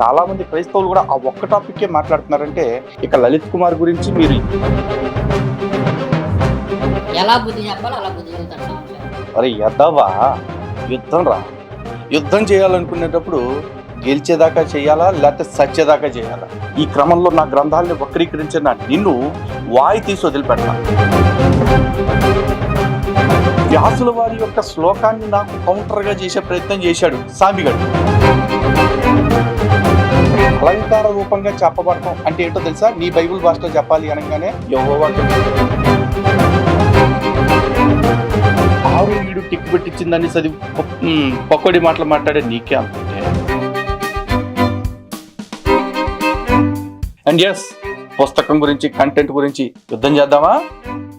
చాలా మంది క్రైస్తవులు కూడా ఆ ఒక్క టాపిక్కే మాట్లాడుతున్నారంటే ఇక లలిత్ కుమార్ గురించి మీరు ఎలా బుద్ధి చెప్పాలో అలా బుద్ధి చెబుతాడు సంవత్సరం. అరే ఎద్దవా, యుద్ధం రా. యుద్ధం చేయాలనుకునేటప్పుడు గెలిచేదాకా చేయాలా లేకపోతే సచ్చేదాకా చేయాలా? ఈ క్రమంలో నా గ్రంథాలని వక్రీకరించిన నిన్ను వాయి తీసి వదిలిపెడతా. వ్యాసుల వారి యొక్క శ్లోకాన్ని నాకు కౌంటర్గా చేసే ప్రయత్నం చేశాడు సామిగడు. అలంకార రూపంగా చెప్పబడటం అంటే ఏంటో తెలుసా? నీ బైబిల్ భాషలో చెప్పాలి అనగానే యెహోవా ఆరు వీడు టిక్ పెట్టించిందని చదివి పకోడి మాటలు మాట్లాడే నీకే అనుకుంటే. అండ్ ఎస్, పుస్తకం గురించి కంటెంట్ గురించి యుద్ధం చేద్దామా?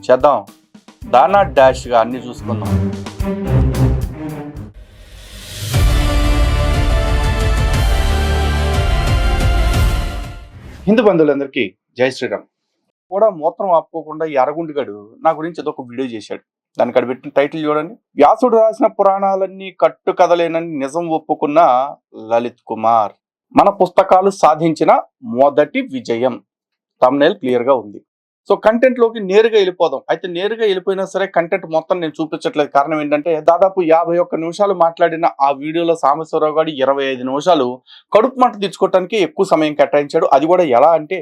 చేద్దాం. దానా డాష్ గా అన్ని చూసుకుందాం. హిందూ బంధువులందరికీ జై శ్రీరామ్. కూడా మూత్రం ఆపుకోకుండా ఎర్రగుండిగాడు నా గురించి ఏదో ఒక వీడియో చేశాడు. దానికి అక్కడ పెట్టిన టైటిల్ చూడండి. వ్యాసుడు రాసిన పురాణాలన్నీ కట్టు కథలేనని నిజం ఒప్పుకున్న లలిత్ కుమార్. మన పుస్తకాలు సాధించిన మొదటి విజయం. థంబ్నెయిల్ క్లియర్ గా ఉంది. సో కంటెంట్ లోకి నేరుగా వెళ్ళిపోదాం. అయితే నేరుగా వెళ్ళిపోయినా సరే కంటెంట్ మొత్తం నేను చూపించట్లేదు. కారణం ఏంటంటే దాదాపు 51 నిమిషాలు మాట్లాడిన ఆ వీడియోలో సాంబశివరావు గారు 25 నిమిషాలు కడుపు మంట తెచ్చుకోవటానికి ఎక్కువ సమయం కేటాయించాడు. అది కూడా ఎలా అంటే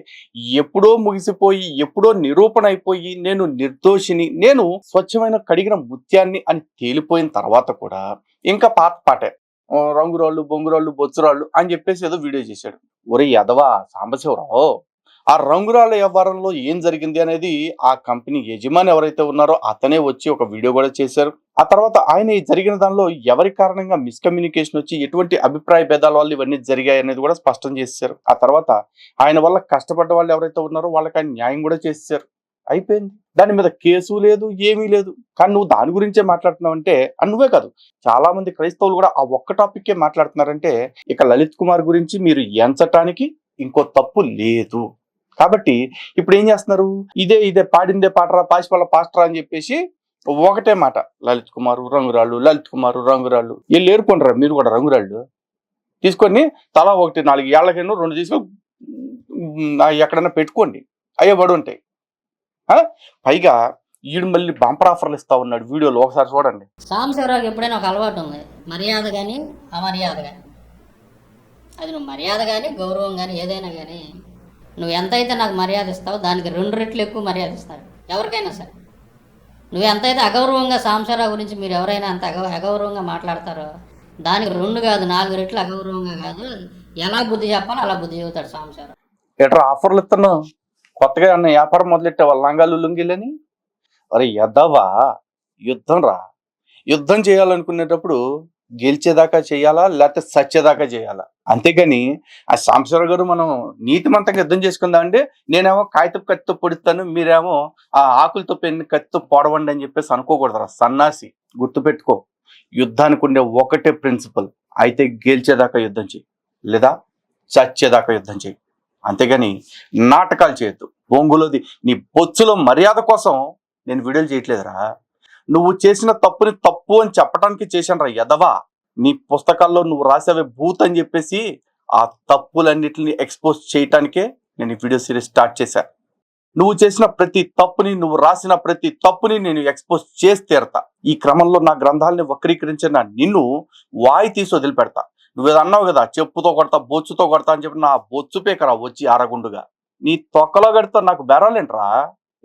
ఎప్పుడో ముగిసిపోయి ఎప్పుడో నిరూపణ అయిపోయి నేను నిర్దోషిని, నేను స్వచ్ఛమైన కడిగిన ముత్యాన్ని అని తేలిపోయిన తర్వాత కూడా ఇంకా పాటే రంగురాళ్ళు బొంగురాళ్ళు బొచ్చురాళ్ళు అని చెప్పేసి ఏదో వీడియో చేశాడు. ఒరే యదవా సాంబశివరావు, ఆ రంగురాళ్ళ వ్యవహారంలో ఏం జరిగింది అనేది ఆ కంపెనీ యజమాని ఎవరైతే ఉన్నారో అతనే వచ్చి ఒక వీడియో కూడా చేశారు. ఆ తర్వాత ఆయన జరిగిన దానిలో ఎవరి కారణంగా మిస్కమ్యూనికేషన్ వచ్చి ఎటువంటి అభిప్రాయ భేదాల వల్ల ఇవన్నీ జరిగాయి అనేది కూడా స్పష్టం చేశారు. ఆ తర్వాత ఆయన వల్ల కష్టపడ్డ వాళ్ళు ఎవరైతే ఉన్నారో వాళ్ళకి ఆయన న్యాయం కూడా చేశారు. అయిపోయింది. దాని మీద కేసు లేదు, ఏమీ లేదు. కానీ నువ్వు దాని గురించే మాట్లాడుతున్నావు అంటే నువ్వే కాదు, చాలా మంది క్రైస్తవులు కూడా ఆ ఒక్క టాపిక్కే మాట్లాడుతున్నారంటే ఇక లలిత్ కుమార్ గురించి మీరు ఎంచటానికి ఇంకో తప్పు లేదు. కాబట్టి ఇప్పుడు ఏం చేస్తున్నారు? ఇదే పాడిందే పాటరా పాసిపల్ల పాస్టరా అని చెప్పేసి ఒకటే మాట, లలిత్ కుమారు రంగురాళ్ళు, లలిత్ కుమారు రంగురాళ్ళు. వీళ్ళు ఏరుకుంటారా మీరు కూడా రంగురాళ్ళు తీసుకొని తలా 1 4 ఏళ్లకైనా 2 తీసుకొని ఎక్కడైనా పెట్టుకోండి, అయ్యే పడి ఉంటాయి. పైగా ఈడు మళ్ళీ బంపర్ ఆఫర్లు ఇస్తా ఉన్నాడు వీడియోలో, ఒకసారి చూడండి. సాంబశివరావుకి ఎప్పుడైనా ఒక అలవాటు ఉంది, మర్యాద కానీ అమర్యాద కానీ. అది నువ్వు మర్యాద కానీ గౌరవం కానీ ఏదైనా కానీ నువ్వు ఎంతైతే నాకు మర్యాద ఇస్తావో దానికి 2 రెట్లు ఎక్కువ మర్యాద ఇస్తారు ఎవరికైనా సరే. నువ్వు ఎంతైతే అగౌరవంగా సాంబశివరావు గురించి మీరు ఎవరైనా అంత అగౌరవంగా మాట్లాడతారో దానికి 2 కాదు 4 రెట్లు అగౌరవంగా కాదు. ఎలా బుద్ధి చెప్పాలో అలా బుద్ధి చెబుతాడు సాంబశివరావు. ఎట్రా ఆఫర్లు ఇస్తున్నావు? కొత్తగా అన్న వ్యాపారం మొదలెట్టే వాళ్ళ లంగాలు లుంగిలని. అరే ఎద్దవా, యుద్ధం రా. యుద్ధం చేయాలనుకునేటప్పుడు గెలిచేదాకా చేయాలా లేకపోతే సచ్చేదాకా చేయాలా? అంతేగాని ఆ సాంబశివరావు గారు మనం నీతిమంతంగా యుద్ధం చేసుకుందాం అంటే నేనేమో కాగితపు కత్తితో పొడుస్తాను, మీరేమో ఆ ఆకులతో పెన్ను కత్తితో పొడవండి అని చెప్పేసి అనుకోకూడదురా సన్నాసి. గుర్తుపెట్టుకో, యుద్ధానికి ఉండే ఒకటే ప్రిన్సిపల్, అయితే గెలిచేదాకా యుద్ధం చేయి లేదా చచ్చేదాకా యుద్ధం చేయి. అంతేగాని నాటకాలు చేయొద్దు. బొంగులోది నీ బొచ్చులో మర్యాద కోసం నేను వీడియోలు చేయట్లేదురా. నువ్వు చేసిన తప్పుని తప్పు అని చెప్పడానికి చేశాను రా ఎదవా. నీ పుస్తకాల్లో నువ్వు రాసేవే భూత్ అని చెప్పేసి ఆ తప్పులన్నిటిని ఎక్స్పోజ్ చేయటానికే నేను ఈ వీడియో సిరీస్ స్టార్ట్ చేశాను. నువ్వు చేసిన ప్రతి తప్పుని, నువ్వు రాసిన ప్రతి తప్పుని నేను ఎక్స్పోజ్ చేసి తీరతా. ఈ క్రమంలో నా గ్రంథాలని వక్రీకరించిన నిన్ను వాయి తీసి వదిలిపెడతా. నువ్వేదో అన్నావు కదా, చెప్పుతో కొడతా బొచ్చుతో కొడతా అని చెప్పి నా బొచ్చు పేకరా వచ్చి ఆరగుండుగా. నీ తొక్కలో కడితే నాకు బేరాలేంట్రా?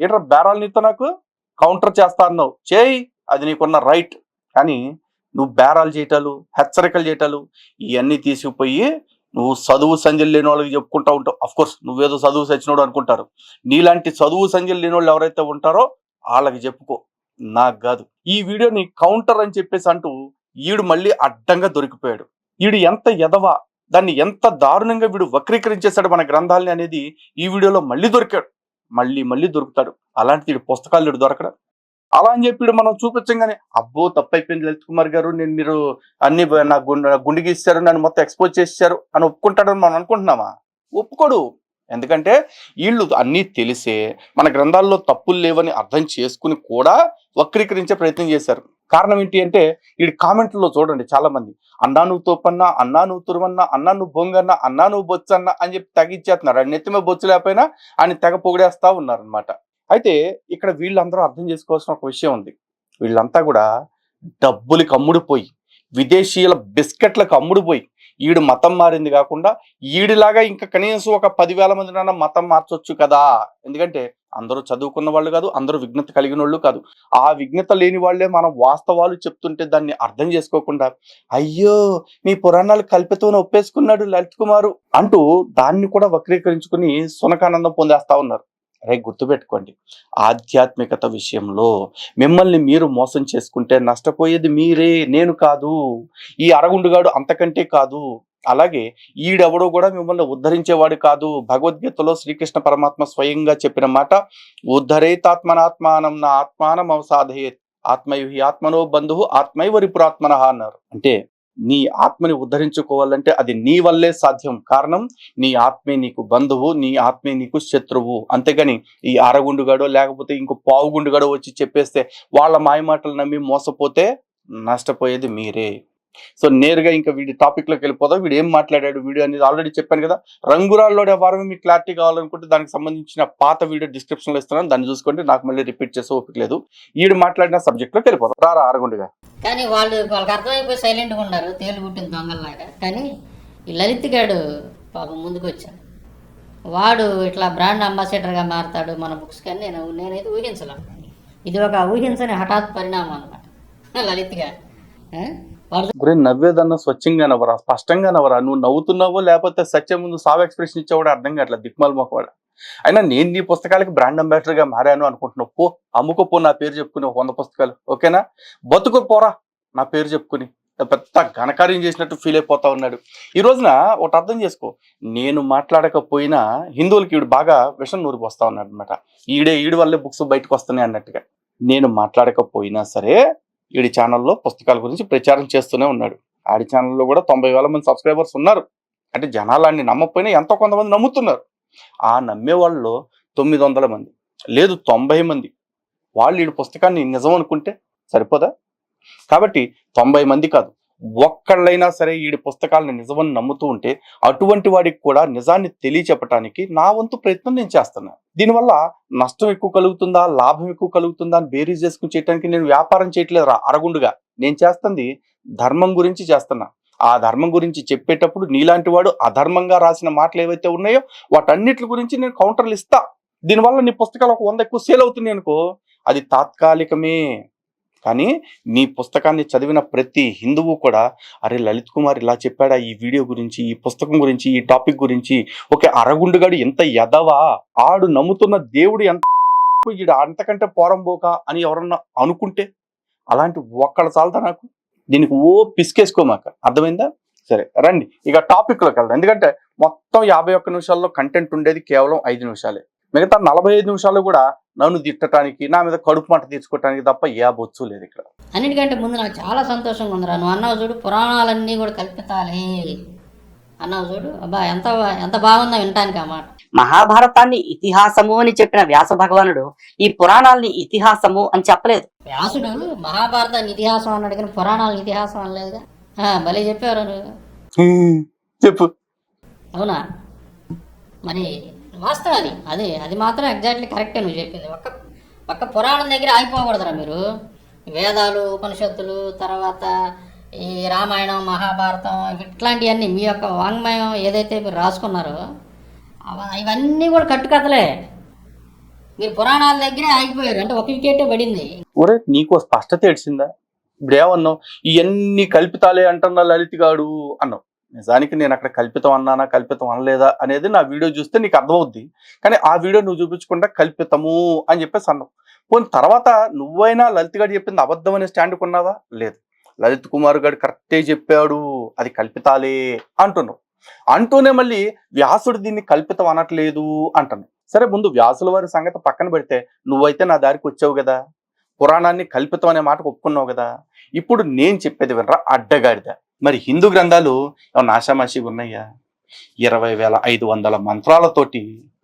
ఏంట్రా బేరాలు నీతో నాకు కౌంటర్ చేస్తా అన్నావు, చేయి, అది నీకున్న రైట్. కానీ నువ్వు బేరాలు చేయటాలు, హెచ్చరికలు చేయటాలు ఇవన్నీ తీసుకుపోయి నువ్వు చదువు సంజలు లేని వాళ్ళకి చెప్పుకుంటా ఉంటావు. అఫ్కోర్స్ నువ్వేదో చదువు సచ్చినోడు అనుకుంటారు. నీలాంటి చదువు సంజలు లేని వాళ్ళు ఎవరైతే ఉంటారో వాళ్ళకి చెప్పుకో, నాకు కాదు. ఈ వీడియోని కౌంటర్ అని చెప్పేసి అంటూ ఈడు మళ్ళీ అడ్డంగా దొరికిపోయాడు. వీడు ఎంత ఎదవా, దాన్ని ఎంత దారుణంగా వీడు వక్రీకరించేశాడు మన గ్రంథాలని అనేది ఈ వీడియోలో మళ్ళీ దొరికాడు. మళ్ళీ దొరుకుతాడు. అలాంటిది వీడు పుస్తకాలు వీడు దొరకడం. అలా అని చెప్పి మనం చూపించగానే అబ్బో తప్పైపోయింది లలిత్ కుమార్ గారు, మీరు అన్ని నా గుండెకి ఇచ్చారు, నన్ను మొత్తం ఎక్స్పోజ్ చేశారు అని ఒప్పుకుంటాడని మనం అనుకుంటున్నామా? ఒప్పుకోడు. ఎందుకంటే వీళ్ళు అన్నీ తెలిసే మన గ్రంథాల్లో తప్పులు లేవని అర్థం చేసుకుని కూడా వక్రీకరించే ప్రయత్నం చేశారు. కారణం ఏంటి అంటే ఈ కామెంట్లలో చూడండి చాలా మంది అన్నా నువ్వు తోపన్నా, అన్నా నువ్వు తురుమన్నా, అన్నా నువ్వు బొంగన్నా, అన్నా నువ్వు బొచ్చన్నా అని చెప్పి తగ్గిచ్చేస్తున్నారు. ఆయన నెత్తిమే బొచ్చు లేకపోయినా ఆయన తెగ పొగిడేస్తా ఉన్నారనమాట. అయితే ఇక్కడ వీళ్ళందరూ అర్థం చేసుకోవాల్సిన ఒక విషయం ఉంది. వీళ్ళంతా కూడా డబ్బులకి అమ్ముడుపోయి, విదేశీయుల బిస్కెట్లకు అమ్ముడుపోయి, ఈడు మతం మారింది కాకుండా ఈడిలాగా ఇంకా కనీసం ఒక 10,000 మందినన్నా మతం మార్చొచ్చు కదా. ఎందుకంటే అందరూ చదువుకున్న వాళ్ళు కాదు, అందరూ విఘ్నత కలిగిన వాళ్ళు కాదు. ఆ విఘ్నత లేని వాళ్ళే మనం వాస్తవాలు చెప్తుంటే దాన్ని అర్థం చేసుకోకుండా అయ్యో నీ పురాణాలు కల్పితమని ఒప్పేసుకున్నాడు లలిత్ కుమారు అంటూ దాన్ని కూడా వక్రీకరించుకుని సునకానందం పొందేస్తా ఉన్నారు. అరే గుర్తుపెట్టుకోండి, ఆధ్యాత్మికత విషయంలో మిమ్మల్ని మీరు మోసం చేసుకుంటే నష్టపోయేది మీరే, నేను కాదు. ఈ అరగుండుగాడు అంతకంటే కాదు. అలాగే ఈడెవడో కూడా మిమ్మల్ని ఉద్ధరించేవాడు కాదు. భగవద్గీతలో శ్రీకృష్ణ పరమాత్మ స్వయంగా చెప్పిన మాట, ఉద్ధరేతాత్మనాత్మానం నా ఆత్మానం అవసాధయేత్ ఆత్మయుహి ఆత్మనో బంధువు ఆత్మైవరి పురాత్మన అన్నారు. అంటే నీ ఆత్మని ఉద్ధరించుకోవాలంటే అది నీ వల్లే సాధ్యం. కారణం నీ ఆత్మే నీకు బంధువు, నీ ఆత్మే నీకు శత్రువు. అంతేగాని ఈ అరగుండుగాడో లేకపోతే ఇంకో పావుగుండుగాడో వచ్చి చెప్పేస్తే వాళ్ళ మాయమాటలు నమ్మి మోసపోతే నష్టపోయేది మీరే. సో నేరుగా ఇంకా వీడి టాపిక్ లోకి వెళ్ళిపోదాం. వీడు ఏం మాట్లాడాడు వీడియో అనేది ఆల్రెడీ చెప్పాను కదా. రంగురాల్లో వ్యవహారం మీకు క్లారిటీ కావాలనుకుంటే దానికి సంబంధించిన పాత వీడియో డిస్క్రిప్షన్ లో ఇస్తున్నాను, దాన్ని చూసుకోండి. నాకు మళ్ళీ రిపీట్ చేసే ఓపిక లేదు. ఈడు మాట్లాడిన సబ్జెక్ట్ లోకి వెళ్ళిపోదాం. రారా అరగుండుగా. కానీ వాళ్ళకి అర్థమైపోయి సైలెంట్గా ఉన్నారు, తేలు పుట్టిన దొంగల్లాగా. కానీ ఈ లలిత్ గాడు పాపం ముందుకు వచ్చాడు. వాడు ఇట్లా బ్రాండ్ అంబాసిడర్గా మారుతాడు మన బుక్స్ కానీ నేనైతే ఊహించలేను. ఇది ఒక ఊహించని హఠాత్ పరిణామం అనమాట. లలిత్ గారు గురి నవ్వేదన్నా స్వచ్ఛంగా నవ్వరా, స్పష్టంగా నవ్వరా. నువ్వు నవ్వుతున్నావో లేకపోతే సత్యం ముందు సావ్ ఎక్స్ప్రెషన్ ఇచ్చేవాడు అర్థం కావట్లేదు, దిక్మాల మొక్కవాడు. అయినా నేను నీ పుస్తకాలకి బ్రాండ్ అంబాసిడర్ గా మారాను అనుకుంటున్నావు. పో అమ్ముకోపో, నా పేరు చెప్పుకుని 100 పుస్తకాలు ఓకేనా. బతుకు పోరా నా పేరు చెప్పుకుని. పెద్ద ఘనకార్యం చేసినట్టు ఫీల్ అయిపోతా ఉన్నాడు. ఈ రోజున ఒకటి అర్థం చేసుకో, నేను మాట్లాడకపోయినా హిందువులకి ఈడు బాగా విషం నూరి పోస్తా ఉన్నాడు అనమాట. ఈడి వల్లే బుక్స్ బయటకు వస్తున్నాయి అన్నట్టుగా. నేను మాట్లాడకపోయినా సరే ఈడి ఛానల్లో పుస్తకాల గురించి ప్రచారం చేస్తూనే ఉన్నాడు. ఆడి ఛానల్లో కూడా 90,000 మంది సబ్స్క్రైబర్స్ ఉన్నారు. అంటే జనాలన్నీ నమ్మకపోయినా ఎంతో కొంతమంది నమ్ముతున్నారు. ఆ నమ్మే వాళ్ళలో 900 మంది లేదు 90 మంది వాళ్ళు ఈ పుస్తకాన్ని నిజం అనుకుంటే సరిపోదా? కాబట్టి 90 మంది కాదు, ఒక్కళ్ళైనా సరే ఈ పుస్తకాలను నిజమని నమ్ముతూ ఉంటే అటువంటి వాడికి కూడా నిజాన్ని తెలియచెప్పటానికి నా వంతు ప్రయత్నం నేను చేస్తున్నాను. దీనివల్ల నష్టం ఎక్కువ కలుగుతుందా లాభం ఎక్కువ కలుగుతుందా అని బేరీజ్ చేసుకుని చేయడానికి నేను వ్యాపారం చేయట్లేదు రా అరగుండుగా. నేను చేస్తుంది ధర్మం గురించి చేస్తున్నా. ఆ ధర్మం గురించి చెప్పేటప్పుడు నీలాంటి వాడు అధర్మంగా రాసిన మాటలు ఏవైతే ఉన్నాయో వాటన్నిటి గురించి నేను కౌంటర్లు ఇస్తా. దీనివల్ల నీ పుస్తకాలు ఒక 100 ఎక్కువ సేల్ అవుతున్నాయి అనుకో, అది తాత్కాలికమే. కానీ నీ పుస్తకాన్ని చదివిన ప్రతి హిందువు కూడా అరే లలిత్ కుమార్ ఇలా చెప్పాడా ఈ వీడియో గురించి, ఈ పుస్తకం గురించి, ఈ టాపిక్ గురించి, ఒక అరగుండుగాడు ఎంత ఎదవా, ఆడు నమ్ముతున్న దేవుడు ఎంత ఈడు అంతకంటే పోరంబోక అని ఎవరన్నా అనుకుంటే అలాంటి ఒక్కళ్ళ చాలదా నాకు. దీనికి పిసికేసుకోమాక, అర్థమైందా? సరే రండి ఇక టాపిక్ లోకి వెళ్దాం. ఎందుకంటే మొత్తం 51 నిమిషాల్లో కంటెంట్ ఉండేది కేవలం 5 నిమిషాలే. మిగతా 45 నిమిషాలు కూడా నన్ను తిట్టడానికి, నా మీద కడుపు మంట తీర్చుకోవటానికి తప్ప ఏ బొచ్చు లేదు ఇక్కడ. అన్నిటికంటే ముందు నాకు చాలా సంతోషంగా ఉందిరా, నువ్వు అన్నావు చూడు పురాణాలన్నీ కూడా కల్పితాలే అన్నావు చూడు. అబ్బా ఎంత బాగుందో వినటానికి ఆ మాట. మహాభారతాన్ని ఇతిహాసము అని చెప్పిన వ్యాస భగవానుడు ఈ పురాణాలని ఇతిహాసము అని చెప్పలేదు. వ్యాసుడు మహాభారతాన్ని ఇతిహాసం అన్నాడు కానీ పురాణాలను ఇతిహాసం అనలేదుగా. భలే చెప్పారు నువ్వు. చెప్పు. అవునా? మరి వాస్తవం అది మాత్రం ఎగ్జాక్ట్లీ కరెక్టే నువ్వు చెప్పింది. ఒక్క పురాణం దగ్గర ఆగిపోకూడదురా మీరు. వేదాలు, ఉపనిషత్తులు, తర్వాత ఈ రామాయణం, మహాభారతం ఇట్లాంటివన్నీ మీ యొక్క వాంగ్మయం ఏదైతే మీరు రాసుకున్నారో ఇవన్నీ కూడా కట్టుకథలే. మీరు పురాణాల దగ్గరే ఆగిపోయారు, అంటే ఒక వికెటే పడింది. ఒరే నీకు స్పష్టత ఏడ్చిందా? ఇప్పుడు ఏమన్నావు? ఇవన్నీ కల్పితాలే అంటున్నా లలిత్ గాడు అన్నావు. నిజానికి నేను అక్కడ కల్పితం అన్నానా కల్పితం అనలేదా అనేది నా వీడియో చూస్తే నీకు అర్థమవుద్ది. కానీ ఆ వీడియో నువ్వు చూపించకుండా కల్పితము అని చెప్పేసి అన్నావు. పోనీ తర్వాత నువ్వైనా లలిత్ గారు చెప్పింది అబద్ధం అనే స్టాండ్ కొన్నావా? లేదు, లలిత్ కుమార్ గారు కరెక్టే చెప్పాడు, అది కల్పితాలే అంటున్నావు. అంటూనే మళ్ళీ వ్యాసుడు దీన్ని కల్పితం అనట్లేదు అంటున్నావు. సరే ముందు వ్యాసుల వారి సంగతి పక్కన పెడితే నువ్వైతే నా దారికి వచ్చావు కదా, పురాణాన్ని కల్పితం అనే మాటకు ఒప్పుకున్నావు కదా. ఇప్పుడు నేను చెప్పేది వినరా అడ్డగాడిద. మరి హిందూ గ్రంథాలు ఏమన్నా ఆషామాషిగా ఉన్నాయా? 20,500 మంత్రాలతోటి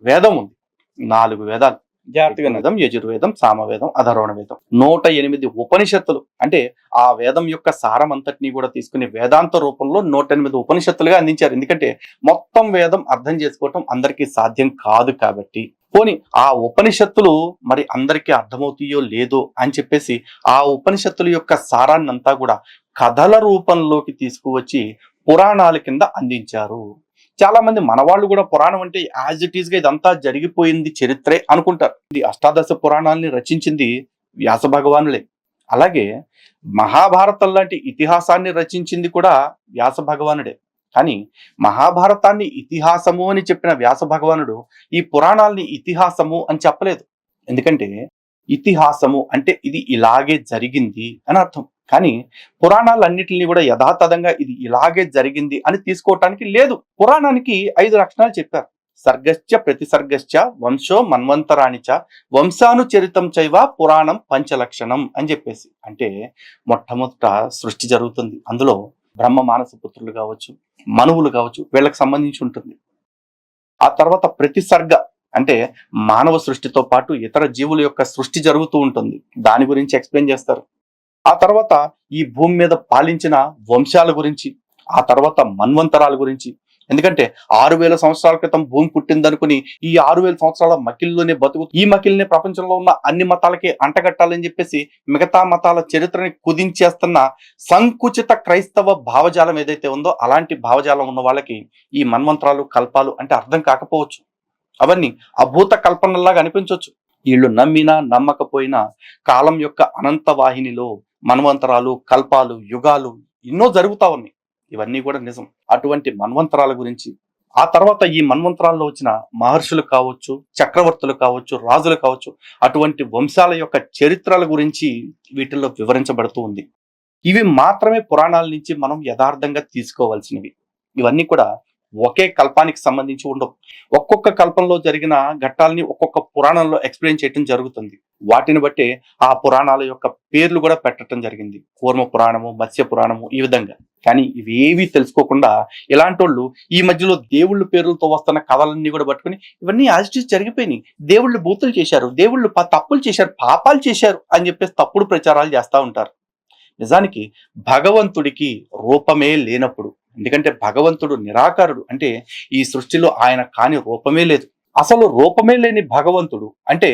వేదం ఉంది, 4 వేదాలు. జాగ్రత్తగా వేదం, యజుర్వేదం, సామవేదం, అధర్వణ వేదం, 108 ఉపనిషత్తులు. అంటే ఆ వేదం యొక్క సారం అంతటినీ కూడా తీసుకుని వేదాంత రూపంలో 108 ఉపనిషత్తులుగా అందించారు. ఎందుకంటే మొత్తం వేదం అర్థం చేసుకోవటం అందరికీ సాధ్యం కాదు కాబట్టి. పోని ఆ ఉపనిషత్తులు మరి అందరికీ అర్థమవుతాయో లేదో అని చెప్పేసి ఆ ఉపనిషత్తుల యొక్క సారాన్నంతా కూడా కథల రూపంలోకి తీసుకువచ్చి పురాణాల కింద అందించారు. చాలా మంది మనవాళ్ళు కూడా పురాణం అంటే యాజ్ ఇట్ ఈస్ గా ఇదంతా జరిగిపోయింది చరిత్రే అనుకుంటారు. ఇది అష్టాదశ పురాణాలని రచించింది వ్యాస భగవానులే. అలాగే మహాభారతం లాంటి ఇతిహాసాన్ని రచించింది కూడా వ్యాస భగవానుడే. కానీ మహాభారతాన్ని ఇతిహాసము అని చెప్పిన వ్యాస భగవానుడు ఈ పురాణాలని ఇతిహాసము అని చెప్పలేదు. ఎందుకంటే ఇతిహాసము అంటే ఇది ఇలాగే జరిగింది అని అర్థం. కానీ పురాణాలన్నిటిని కూడా యథాతథంగా ఇది ఇలాగే జరిగింది అని తీసుకోవటానికి లేదు. పురాణానికి 5 లక్షణాలు చెప్పారు. సర్గశ్చ ప్రతిసర్గశ్చ వంశో మన్వంతరాణిచ వంశానుచరితం చైవ పురాణం పంచలక్షణం అని చెప్పేసి. అంటే మొట్టమొదట సృష్టి జరుగుతుంది. అందులో బ్రహ్మ మానస పుత్రులు కావచ్చు, మనువులు కావచ్చు, వీళ్ళకి సంబంధించి ఉంటుంది. ఆ తర్వాత ప్రతిసర్గ అంటే మానవ సృష్టితో పాటు ఇతర జీవుల యొక్క సృష్టి జరుగుతూ ఉంటుంది. దాని గురించి ఎక్స్ప్లెయిన్ చేస్తారు. ఆ తర్వాత ఈ భూమి మీద పాలించిన వంశాల గురించి, ఆ తర్వాత మన్వంతరాల గురించి. ఎందుకంటే 6000 సంవత్సరాల క్రితం భూమి పుట్టిందనుకుని ఈ 6000 సంవత్సరాల మకిల్లోనే బతుకు, ఈ మకిల్ని ప్రపంచంలో ఉన్న అన్ని మతాలకి అంటగట్టాలని చెప్పేసి మిగతా మతాల చరిత్రని కుదించేస్తున్న సంకుచిత క్రైస్తవ భావజాలం ఏదైతే ఉందో అలాంటి భావజాలం ఉన్న వాళ్ళకి ఈ మన్వంతరాలు, కల్పాలు అంటే అర్థం కాకపోవచ్చు. అవన్నీ అభూత కల్పనలాగా అనిపించవచ్చు. వీళ్ళు నమ్మినా నమ్మకపోయినా కాలం యొక్క అనంత వాహినిలో మన్వంతరాలు, కల్పాలు, యుగాలు ఎన్నో జరుగుతా ఉన్నాయి. ఇవన్నీ కూడా నిజం. అటువంటి మన్వంతరాల గురించి, ఆ తర్వాత ఈ మన్వంతరాల్లో వచ్చిన మహర్షులు కావచ్చు, చక్రవర్తులు కావచ్చు, రాజులు కావచ్చు, అటువంటి వంశాల యొక్క చరిత్రల గురించి వీటిల్లో వివరించబడుతూ ఉంది. ఇవి మాత్రమే పురాణాల నుంచి మనం యథార్థంగా తీసుకోవాల్సినవి. ఇవన్నీ కూడా ఒకే కల్పానికి సంబంధించి ఉండవు. ఒక్కొక్క కల్పంలో జరిగిన ఘట్టాలని ఒక్కొక్క పురాణంలో ఎక్స్ప్లెయిన్ చేయటం జరుగుతుంది. వాటిని బట్టి ఆ పురాణాల యొక్క పేర్లు కూడా పెట్టడం జరిగింది. కూర్మ పురాణము, మత్స్య పురాణము, ఈ విధంగా. కానీ ఇవేవి తెలుసుకోకుండా ఇలాంటి వాళ్ళు ఈ మధ్యలో దేవుళ్ళ పేర్లతో వస్తున్న కథలన్నీ కూడా పట్టుకుని ఇవన్నీ యాజిటీస్ జరిగిపోయినాయి, దేవుళ్ళు బూతులు చేశారు, దేవుళ్ళు తప్పులు చేశారు, పాపాలు చేశారు అని చెప్పేసి తప్పుడు ప్రచారాలు చేస్తూ ఉంటారు. నిజానికి భగవంతుడికి రూపమే లేనప్పుడు, ఎందుకంటే భగవంతుడు నిరాకారుడు, అంటే ఈ సృష్టిలో ఆయన కాని రూపమే లేదు. అసలు రూపమే లేని భగవంతుడు అంటే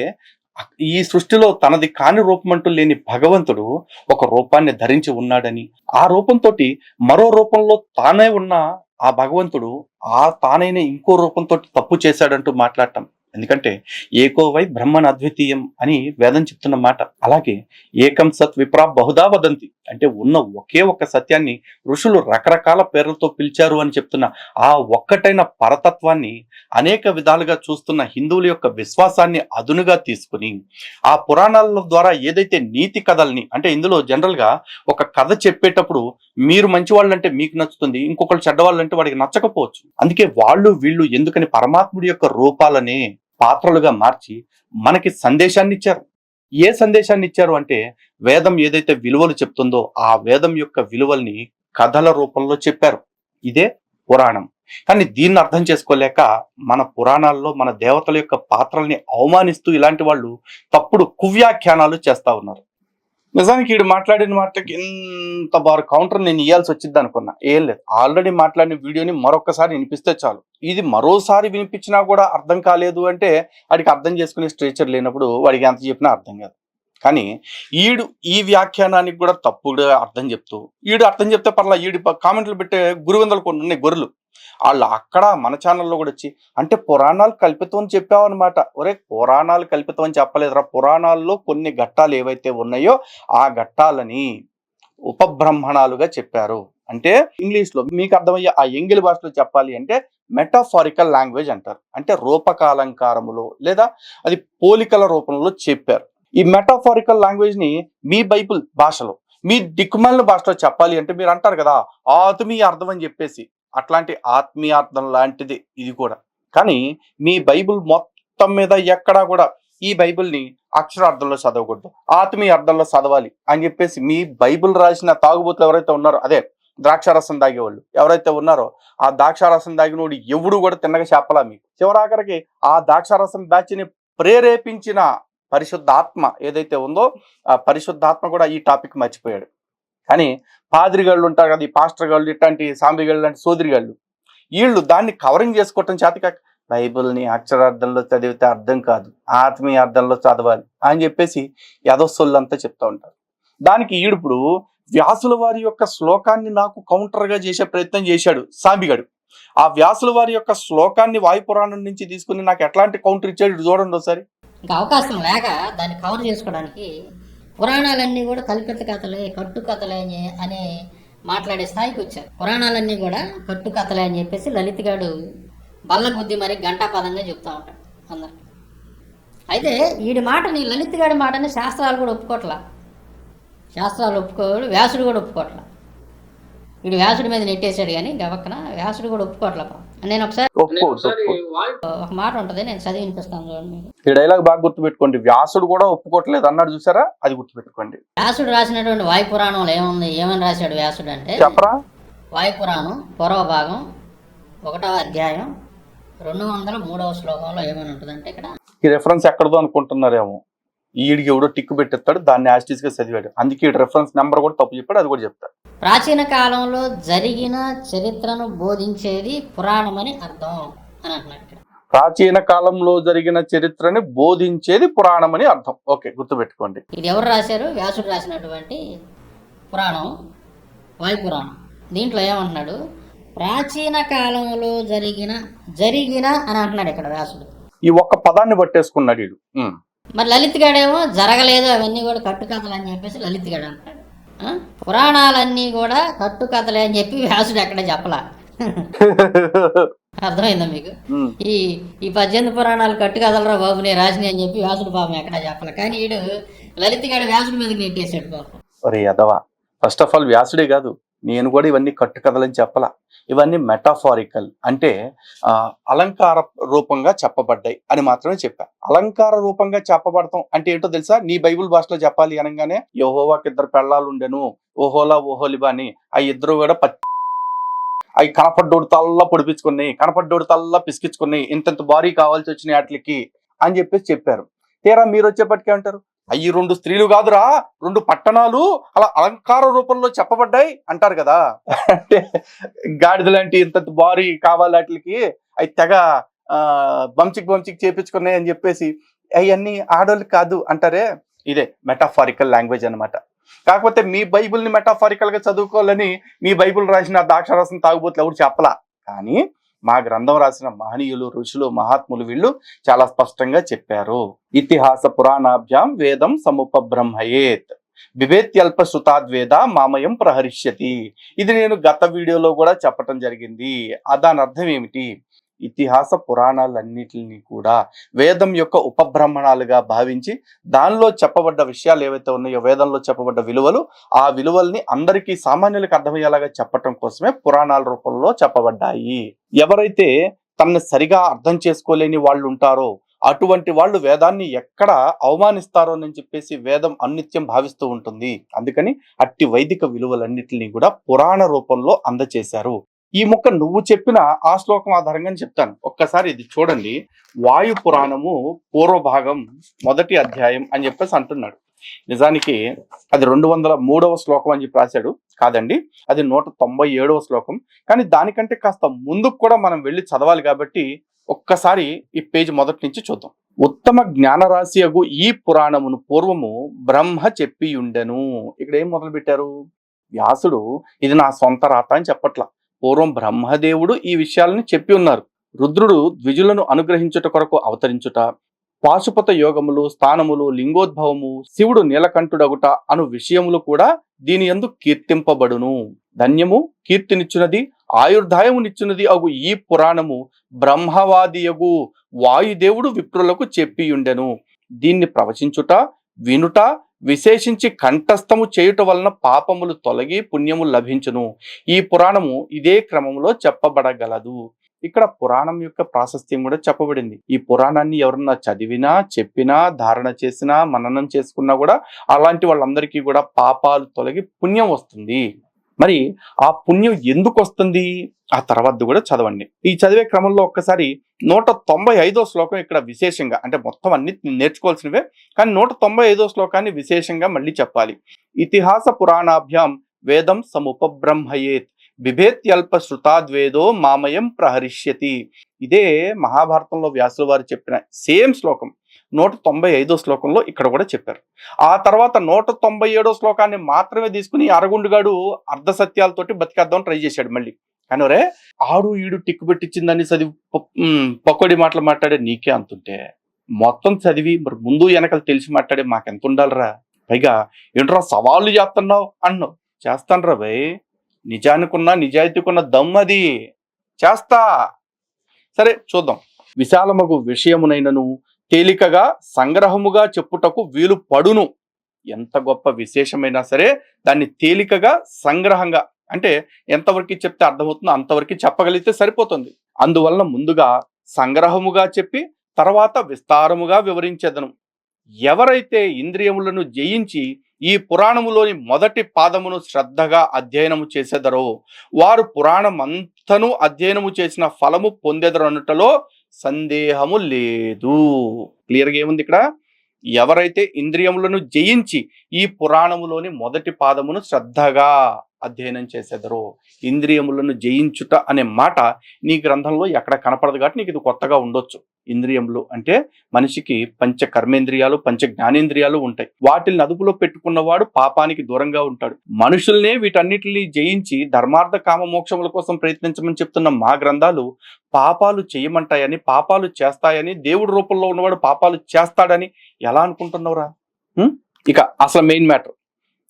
ఈ సృష్టిలో తనది కాని రూపం అంటూ లేని భగవంతుడు ఒక రూపాన్ని ధరించి ఉన్నాడని, ఆ రూపంతో మరో రూపంలో తానే ఉన్న ఆ భగవంతుడు ఆ తానైన ఇంకో రూపంతో తప్పు చేశాడంటూ మాట్లాడటం. ఎందుకంటే ఏకో వై బ్రహ్మన్ అద్వితీయం అని వేదం చెప్తున్న మాట. అలాగే ఏకం సత్ విప్రా బహుదా వదంతి అంటే ఉన్న ఒకే ఒక్క సత్యాన్ని ఋషులు రకరకాల పేర్లతో పిలిచారు అని చెప్తున్న ఆ ఒక్కటైన పరతత్వాన్ని అనేక విధాలుగా చూస్తున్న హిందువుల యొక్క విశ్వాసాన్ని అదునుగా తీసుకుని ఆ పురాణాల ద్వారా ఏదైతే నీతి కథల్ని, అంటే ఇందులో జనరల్ గా ఒక కథ చెప్పేటప్పుడు మీరు మంచి వాళ్ళంటే మీకు నచ్చుతుంది, ఇంకొకళ్ళు చెడ్డవాళ్ళంటే వాడికి నచ్చకపోవచ్చు. అందుకే వాళ్ళు వీళ్ళు ఎందుకని పరమాత్ముడి యొక్క రూపాలనే పాత్రలుగా మార్చి మనకి సందేశాన్ని ఇచ్చారు. ఏ సందేశాన్ని ఇచ్చారు అంటే వేదం ఏదైతే విలువలు చెప్తుందో ఆ వేదం యొక్క విలువల్ని కథల రూపంలో చెప్పారు. ఇదే పురాణం. కానీ దీన్ని అర్థం చేసుకోలేక మన పురాణాల్లో మన దేవతల యొక్క పాత్రల్ని అవమానిస్తూ ఇలాంటి వాళ్ళు తప్పుడు కువ్యాఖ్యానాలు చేస్తా ఉన్నారు. నిజానికి వీడు మాట్లాడిన మాటకి ఇంత బారు కౌంటర్ నేను ఇవ్వాల్సి వచ్చింది అనుకున్నా. ఏం లేదు, ఆల్రెడీ మాట్లాడిన వీడియోని మరొకసారి వినిపిస్తే చాలు. ఇది మరోసారి వినిపించినా కూడా అర్థం కాలేదు అంటే వాడికి అర్థం చేసుకునే స్ట్రేచర్ లేనప్పుడు వాడికి ఎంత చెప్పినా అర్థం కాదు. కానీ ఈడు ఈ వ్యాఖ్యానానికి కూడా తప్పుగా అర్థం చెప్తూ, ఈడు అర్థం చెప్తే పర్లా, ఈడు కామెంట్లు పెట్టే గురువందలు కొన్ని ఉన్నాయి గొర్రెలు, వాళ్ళు అక్కడ మన ఛానల్లో కూడా వచ్చి అంటే పురాణాలు కల్పితం అని చెప్పావన్నమాట. ఒరే, పురాణాలు కల్పితం అని చెప్పలేదురా. పురాణాల్లో కొన్ని ఘట్టాలు ఏవైతే ఉన్నాయో ఆ ఘట్టాలని ఉపబ్రహ్మణాలుగా చెప్పారు. అంటే ఇంగ్లీష్ లో మీకు అర్థమయ్యే ఆ ఎంగిలి భాషలో చెప్పాలి అంటే మెటాఫారికల్ లాంగ్వేజ్ అంటారు. అంటే రూపకాలంకారములో లేదా అది పోలికల రూపంలో చెప్పారు. ఈ మెటాఫారికల్ లాంగ్వేజ్ ని మీ బైబిల్ భాషలో, మీ దిక్కుమాలిన భాషలో చెప్పాలి అంటే మీరు అంటారు కదా ఆత్మీయ అర్థం అని చెప్పేసి, అట్లాంటి ఆత్మీయార్థం లాంటిది ఇది కూడా. కానీ మీ బైబిల్ మొత్తం మీద ఎక్కడా కూడా ఈ బైబిల్ని అక్షరార్థంలో చదవకూడదు, ఆత్మీయ అర్థంలో చదవాలి అని చెప్పేసి మీ బైబిల్ రాసిన తాగుబోతులు ఎవరైతే ఉన్నారో, అదే ద్రాక్షారసం దాగేవాళ్ళు ఎవరైతే ఉన్నారో ఆ ద్రాక్షారసం దాగినోడు ఎవడు కూడా తిన్నగా చెప్పలా. మీకు చివరాఖరికి ఆ ద్రాక్షారసం బ్యాచ్ని ప్రేరేపించిన పరిశుద్ధాత్మ ఏదైతే ఉందో ఆ పరిశుద్ధాత్మ కూడా ఈ టాపిక్ మర్చిపోయాడు. కానీ పాదిరిగాళ్ళు ఉంటారు కదా, ఈ పాస్టర్ గాళ్ళు, ఇట్లాంటి సాంబిగాళ్ళు లాంటి సోదరిగాళ్ళు, వీళ్ళు దాన్ని కవరింగ్ చేసుకోవటం చేతక బైబిల్ని అక్షరార్థంలో చదివితే అర్థం కాదు, ఆత్మీయ అర్థంలో చదవాలి అని చెప్పేసి యదోసొల్లంతా చెప్తా ఉంటారు. దానికి ఈడుప్పుడు వ్యాసుల వారి యొక్క శ్లోకాన్ని నాకు కౌంటర్గా చేసే ప్రయత్నం చేశాడు సాంబిగాడు. ఆ వ్యాసుల వారి యొక్క శ్లోకాన్ని వాయుపురాణం నుంచి తీసుకుని నాకు ఎట్లాంటి కౌంటర్ ఇచ్చాడు చూడండి ఒకసారి. ఇంకా అవకాశం లేక దాన్ని కవర్ చేసుకోవడానికి పురాణాలన్నీ కూడా కల్పిత కథలే, కట్టు కథలే అని మాట్లాడే స్థాయికి వచ్చారు. పురాణాలన్నీ కూడా కట్టు కథలే అని చెప్పేసి లలిత్ గాడు బల్ల బుద్ధి మరి గంటాపదంగా చెప్తా ఉంటాడు అందరు. అయితే వీడి మాటని, లలిత్ గాడి మాటని శాస్త్రాలు కూడా ఒప్పుకోవట్లా, శాస్త్రాలు ఒప్పుకోడు, వ్యాసుడు కూడా ఒప్పుకోవట్లా. వీడు వ్యాసుడి మీద నెట్టేశాడు కానీ గవక్కన వ్యాసుడు కూడా ఒప్పుకోవట్లా. నేను ఒకసారి ఒక మాట ఉంటుంది, నేను చదివి వినిపిస్తాను చూడండి మీకు. ఈ డైలాగ్ బాగా గుర్తుపెట్టుకోండి, వ్యాసుడు కూడా ఒప్పుకోవట్లేదు అన్నాడు చూసారా, అది గుర్తుపెట్టుకోండి. వ్యాసుడు రాసినటువంటి వాయుపురాణంలో ఏముంది, ఏమని రాశాడు వ్యాసుడు అంటే, చెప్పరా? వాయుపురాణం పూర్వ భాగం 1వ అధ్యాయం 203వ శ్లోకంలో ఏమని ఉంటుందంటే, ఇక్కడ ఈ రెఫరెన్స్ ఎక్కడదో అనుకుంటున్నారేమో, ఈడికి ఎవడో టిక్కు పెట్టేస్తాడు, దాన్ని యాస్టీస్ గా చదివాడు, అందుకే ఈ రెఫరెన్స్ నెంబర్ కూడా తప్పు చెప్పాడు, అది కూడా చెప్తాడు. ప్రాచీన కాలంలో జరిగిన చరిత్రను బోధించేది పురాణమని అర్థం అని అంటున్నాడు ఇక్కడ. ప్రాచీన కాలంలో జరిగిన చరిత్రని బోధించేది పురాణం అని అర్థం. ఓకే, గుర్తుపెట్టుకోండి. ఇది ఎవరు రాశారు? వ్యాసుడు రాసినటువంటి పురాణం వాయుపురాణం. దీంట్లో ఏమంటున్నాడు, ప్రాచీన కాలంలో జరిగిన అని అంటున్నాడు ఇక్కడ వ్యాసుడు. ఈ ఒక్క పదాన్ని పట్టేసుకున్నాడు వీడు. మరి లలిత్ గాడేమో జరగలేదు, అవన్నీ కూడా కట్టుకథలు అని చెప్పేసి లలిత్ గాడు అంటాడు. పురాణాలన్నీ కూడా కట్టుకథలే అని చెప్పి వ్యాసుడు ఎక్కడ చెప్పలా. అర్థమైందా మీకు? ఈ 18 పురాణాలు కట్టుకథలరా బాబు నేను రాసినాయి అని చెప్పి వ్యాసుడు పాపం ఎక్కడ చెప్పాలి. కానీ వీడు లలిత్ గాడు వ్యాసుడి మీదకి నెట్టేసాడు పాపం. ఒరే యదవా, ఫస్ట్ ఆఫ్ ఆల్ వ్యాసుడే కాదు, నేను కూడా ఇవన్నీ కట్టుకథలని చెప్పలా, ఇవన్నీ మెటాఫారికల్, అంటే అలంకార రూపంగా చెప్పబడ్డాయి అని మాత్రమే చెప్పా. అలంకార రూపంగా చెప్పబడతాం అంటే ఏంటో తెలుసా? నీ బైబుల్ భాషలో చెప్పాలి అనగానే యెహోవాకి 2 పెళ్ళాలు ఉండెను, ఓహోలా ఓహోలిబా అని, ఆ ఇద్దరు కూడా అవి కనపడ్డోడు తల్లా పొడిపించుకున్నాయి, కనపడ్డోడు తల్లా పిసికించుకున్నాయి, ఇంత భారీ కావాల్సి వచ్చినాయి వాటికి అని చెప్పేసి చెప్పారు. తీరా మీరు వచ్చేపటికే అంటారు, అయ్యి 2 స్త్రీలు కాదురా 2 పట్టణాలు అలా అలంకార రూపంలో చెప్పబడ్డాయి అంటారు కదా. అంటే గాడిద లాంటి ఇంత భారీ కావాలి వాటికి, అవి తెగ బంచిక్ చేపించుకున్నాయి అని చెప్పేసి అవన్నీ ఆడోళ్ళు కాదు అంటారే. ఇదే మెటాఫారికల్ లాంగ్వేజ్ అనమాట. కాకపోతే మీ బైబుల్ని మెటాఫారికల్ గా చదువుకోవాలని మీ బైబుల్ రాసిన ద్రాక్షారసం తాగుబోతులు ఎవరు చెప్పలా. కానీ మా గ్రంథం రాసిన మహనీయులు, ఋషులు, మహాత్ములు వీళ్ళు చాలా స్పష్టంగా చెప్పారు. ఇతిహాస పురాణాభ్యాం వేదం సముపబ్రహ్మయేత్ బిభేత్యల్ప శృతాద్వేద మామయం ప్రహరిష్యతి. ఇది నేను గత వీడియోలో కూడా చెప్పటం జరిగింది. దాని అర్థం ఏమిటి? ఇతిహాస పురాణాలన్నిటిని కూడా వేదం యొక్క ఉపబ్రహ్మణాలుగా భావించి దానిలో చెప్పబడ్డ విషయాలు ఏవైతే ఉన్నాయో, వేదంలో చెప్పబడ్డ విలువలు, ఆ విలువల్ని అందరికీ సామాన్యులకు అర్థమయ్యేలాగా చెప్పటం కోసమే పురాణాల రూపంలో చెప్పబడ్డాయి. ఎవరైతే తనని సరిగా అర్థం చేసుకోలేని వాళ్ళు ఉంటారో అటువంటి వాళ్ళు వేదాన్ని ఎక్కడ అవమానిస్తారో అని చెప్పేసి వేదం అనిత్యం భావిస్తూ ఉంటుంది. అందుకని అట్టి వైదిక విలువలన్నిటిని కూడా పురాణ రూపంలో అందచేశారు. ఈ ముక్క నువ్వు చెప్పిన ఆ శ్లోకం ఆధారంగా చెప్తాను. ఒక్కసారి ఇది చూడండి. వాయు పురాణము పూర్వభాగం 1వ అధ్యాయం అని చెప్పేసి అంటున్నాడు. నిజానికి అది 203వ శ్లోకం అని చెప్పి రాశాడు, కాదండి అది 197వ శ్లోకం. కానీ దానికంటే కాస్త ముందుకు కూడా మనం వెళ్ళి చదవాలి కాబట్టి ఒక్కసారి ఈ పేజ్ మొదటి నుంచి చూద్దాం. ఉత్తమ జ్ఞానరాశియగు ఈ పురాణమును పూర్వము బ్రహ్మ చెప్పి ఉండెను. ఇక్కడ ఏం మొదలు పెట్టారు? వ్యాసుడు ఇది నా సొంత రాత అని చెప్పట్లా. పూర్వం బ్రహ్మదేవుడు ఈ విషయాలను చెప్పి ఉన్నారు. రుద్రుడు ద్విజులను అనుగ్రహించుట కొరకు అవతరించుట, పాశుపత యోగములు, స్థానములు, లింగోద్భవము, శివుడు నీలకంఠుడగుట అను విషయములు కూడా దీని యందు కీర్తింపబడును. ధన్యము కీర్తినిచ్చునది ఆయుర్దాయమునిచ్చునది అగు ఈ పురాణము బ్రహ్మవాదియగు వాయుదేవుడు విప్రులకు చెప్పియుండెను. దీన్ని ప్రవచించుట, వినుట, విశేషించి కంఠస్థము చేయుట వలన పాపములు తొలగి పుణ్యములు లభించును. ఈ పురాణము ఇదే క్రమంలో చెప్పబడగలదు. ఇక్కడ పురాణం యొక్క ప్రాశస్త్యం కూడా చెప్పబడింది. ఈ పురాణాన్ని ఎవరన్నా చదివినా, చెప్పినా, ధారణ చేసినా, మననం చేసుకున్నా కూడా అలాంటి వాళ్ళందరికీ కూడా పాపాలు తొలగి పుణ్యం వస్తుంది. మరి ఆ పుణ్యం ఎందుకు వస్తుంది ఆ తర్వాత కూడా చదవండి. ఈ చదివే క్రమంలో ఒక్కసారి 195వ శ్లోకం ఇక్కడ విశేషంగా, అంటే మొత్తం అన్ని నేర్చుకోవాల్సినవే, కానీ 195వ శ్లోకాన్ని విశేషంగా మళ్ళీ చెప్పాలి. ఇతిహాస పురాణాభ్యాం వేదం సముపబ్రహ్మయేత్ బిభేత్యల్ప శృతాద్వేదో మామయం ప్రహరిష్యతి. ఇదే మహాభారతంలో వ్యాసుల వారు చెప్పిన సేమ్ శ్లోకం 195వ శ్లోకంలో ఇక్కడ కూడా చెప్పారు. ఆ తర్వాత 197వ శ్లోకాన్ని మాత్రమే తీసుకుని అరగుండుగాడు అర్ధ సత్యాలతోటి బతికేద్దాం ట్రై చేశాడు మళ్ళీ. కానీ రే ఆడు ఈడు టిక్కు పెట్టించిందని చదివి పకోడి మాటలు మాట్లాడే నీకే అంతుంటే మొత్తం చదివి మరి ముందు వెనకలు తెలిసి మాట్లాడే మాకెంత ఉండాలిరా. పైగా ఏంట్రా సవాళ్ళు చేస్తున్నావు అన్నావు. చేస్తానరా భయ్, నిజానికున్న నిజాయితీకున్న దమ్మది, చేస్తా. సరే చూద్దాం. విశాలమగు విషయమునైనను తేలికగా సంగ్రహముగా చెప్పుటకు వీలు పడును. ఎంత గొప్ప విశేషమైనా సరే దాన్ని తేలికగా సంగ్రహంగా, అంటే ఎంతవరకు చెప్తే అర్థమవుతుందో అంతవరకు చెప్పగలిగితే సరిపోతుంది. అందువలన ముందుగా సంగ్రహముగా చెప్పి తర్వాత విస్తారముగా వివరించెదను. ఎవరైతే ఇంద్రియములను జయించి ఈ పురాణములోని మొదటి పాదమును శ్రద్ధగా అధ్యయనము చేసేదరో వారు పురాణమంతను అధ్యయనము చేసిన ఫలము పొందెదరనుటలో సందేహము లేదు. క్లియర్గా ఏముంది ఇక్కడ? ఎవరైతే ఇంద్రియములను జయించి ఈ పురాణములోని మొదటి పాదమును శ్రద్ధగా అధ్యయనం చేసేదరో, ఇంద్రియములను జయించుట అనే మాట నీ గ్రంథంలో ఎక్కడ కనపడదు కాబట్టి నీకు ఇది కొత్తగా ఉండొచ్చు. ఇంద్రియములు అంటే మనిషికి పంచ కర్మేంద్రియాలు, పంచ జ్ఞానేంద్రియాలు ఉంటాయి. వాటిని అదుపులో పెట్టుకున్నవాడు పాపానికి దూరంగా ఉంటాడు. మనుషుల్నే వీటన్నిటిని జయించి ధర్మార్థ కామ మోక్షముల కోసం ప్రయత్నించమని చెప్తున్న మా గ్రంథాలు పాపాలు చేయమంటాయని, పాపాలు చేస్తాయని, దేవుడి రూపంలో ఉన్నవాడు పాపాలు చేస్తాడని ఎలా అనుకుంటున్నావురా? ఇక అసలు మెయిన్ మ్యాటర్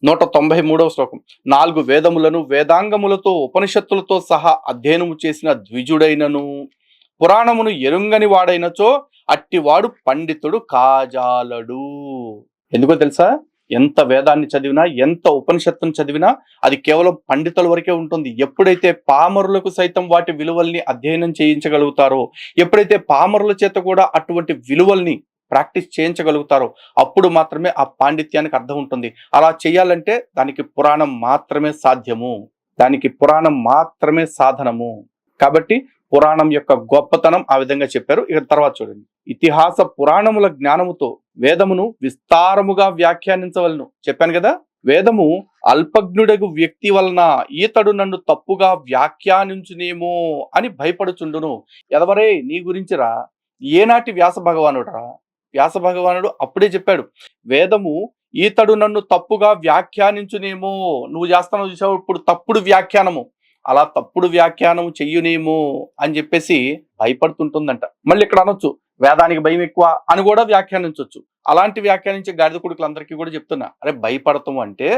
193వ శ్లోకం. 4 వేదములను వేదాంగములతో ఉపనిషత్తులతో సహా అధ్యయనము చేసిన ద్విజుడైనను పురాణమును ఎరుంగని వాడైనచో అట్టివాడు పండితుడు కాజాలడు. ఎందుకో తెలుసా? ఎంత వేదాన్ని చదివినా, ఎంత ఉపనిషత్తును చదివినా అది కేవలం పండితుల వరకే ఉంటుంది. ఎప్పుడైతే పామరులకు సైతం వాటి విలువల్ని అధ్యయనం చేయించగలుగుతారో, ఎప్పుడైతే పామరుల చేత కూడా అటువంటి విలువల్ని ప్రాక్టీస్ చేయించగలుగుతారో అప్పుడు మాత్రమే ఆ పాండిత్యానికి అర్థం ఉంటుంది. అలా చేయాలంటే దానికి పురాణం మాత్రమే సాధ్యము, దానికి పురాణం మాత్రమే సాధనము. కాబట్టి పురాణం యొక్క గొప్పతనం ఆ విధంగా చెప్పారు. ఇక తర్వాత చూడండి. ఇతిహాస పురాణముల జ్ఞానముతో వేదమును విస్తారముగా వ్యాఖ్యానించవలను. చెప్పాను కదా, వేదము అల్పజ్ఞుడగు వ్యక్తి వలన ఈతడు నన్ను తప్పుగా వ్యాఖ్యానించునేమో అని భయపడుచుండును. ఎదవరే నీ గురించిరా, ఏనాటి వ్యాస భగవానుడురా? వ్యాస భగవానుడు అప్పుడే చెప్పాడు, వేదము ఈతడు నన్ను తప్పుగా వ్యాఖ్యానించునేమో. నువ్వు చేస్తాను చూసావు ఇప్పుడు తప్పుడు వ్యాఖ్యానము, అలా తప్పుడు వ్యాఖ్యానం చెయ్యునేమో అని చెప్పేసి భయపడుతుంటుందంట. మళ్ళీ ఇక్కడ అనొచ్చు వేదానికి భయం ఎక్కువ అని కూడా వ్యాఖ్యానించవచ్చు. అలాంటి వ్యాఖ్యానించే గాడిద కొడుకులందరికీ కూడా చెప్తున్నా, అరే భయపడతాము అంటే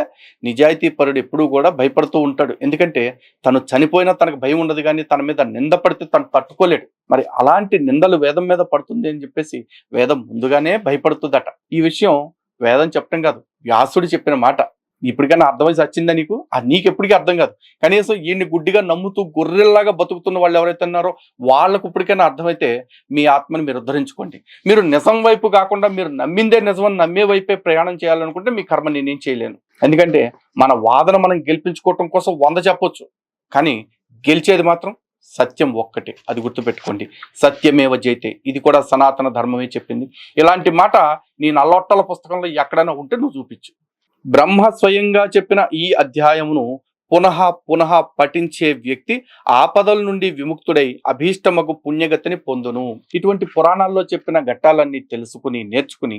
నిజాయితీ పరుడు ఎప్పుడూ కూడా భయపడుతూ ఉంటాడు. ఎందుకంటే తను చనిపోయినా తనకు భయం ఉండదు, కానీ తన మీద నింద పడితే తను తట్టుకోలేడు. మరి అలాంటి నిందలు వేదం మీద పడుతుంది అని చెప్పేసి వేదం ముందుగానే భయపడుతుందట. ఈ విషయం వేదం చెప్పడం కాదు, వ్యాసుడు చెప్పిన మాట. ఇప్పటికైనా అర్థమైసి వచ్చిందా నీకు? అది నీకు ఎప్పటికీ అర్థం కాదు. కనీసం ఈయన్ని గుడ్డిగా నమ్ముతూ గొర్రెల్లాగా బతుకుతున్న వాళ్ళు ఎవరైతే ఉన్నారో వాళ్ళకు ఇప్పటికైనా అర్థమైతే మీ ఆత్మని మీరు ఉద్ధరించుకోండి. మీరు నిజం వైపు కాకుండా మీరు నమ్మిందే నిజమని నమ్మే వైపే ప్రయాణం చేయాలనుకుంటే మీ కర్మ నేనేం చేయలేను. ఎందుకంటే మన వాదన మనం గెలిపించుకోవటం కోసం 100 చెప్పొచ్చు, కానీ గెలిచేది మాత్రం సత్యం ఒక్కటే. అది గుర్తుపెట్టుకోండి. సత్యమేవ జయతే, ఇది కూడా సనాతన ధర్మమే చెప్పింది. ఇలాంటి మాట నీ నల్లొట్టల పుస్తకంలో ఎక్కడైనా ఉంటే నువ్వు చూపించు. బ్రహ్మ స్వయంగా చెప్పిన ఈ అధ్యాయమును పునః పునః పఠించే వ్యక్తి ఆపదల నుండి విముక్తుడై అభీష్టమగు పుణ్యగతిని పొందును. ఇటువంటి పురాణాల్లో చెప్పిన ఘట్టాలన్నీ తెలుసుకుని నేర్చుకుని